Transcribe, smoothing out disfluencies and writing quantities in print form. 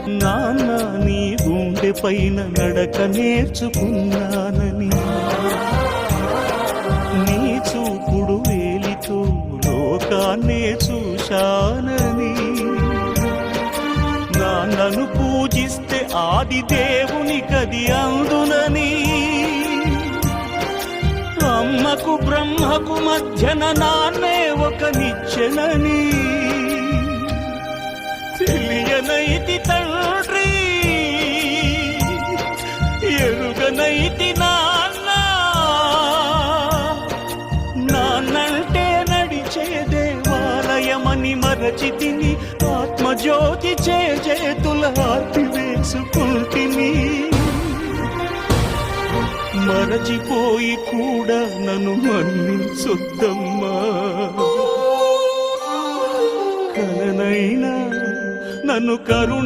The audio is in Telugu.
నాన్న నీ గుండె పైన నడక నేర్చుకున్నానని, నీ చూపుడు వేలితో లోకాన్నే చూశానని, నాన్నను పూజిస్తే ఆది దేవుని కది అందునని, అమ్మకు బ్రహ్మకు మధ్యన నాన్నే ఒక నిచ్చెనని తెలియనైతి తండ్రి, ఎరుగనైతి నాన్న. నాన్నంటే నడిచే దేవాలయమని మరచితిని, ఆత్మజ్యోతి చేతుల ఆర్తి వేసుకుంటిని. మరచిపోయి కూడా నన్ను మన్నించొద్దమ్మా, కలనైనా నన్ను కరుణి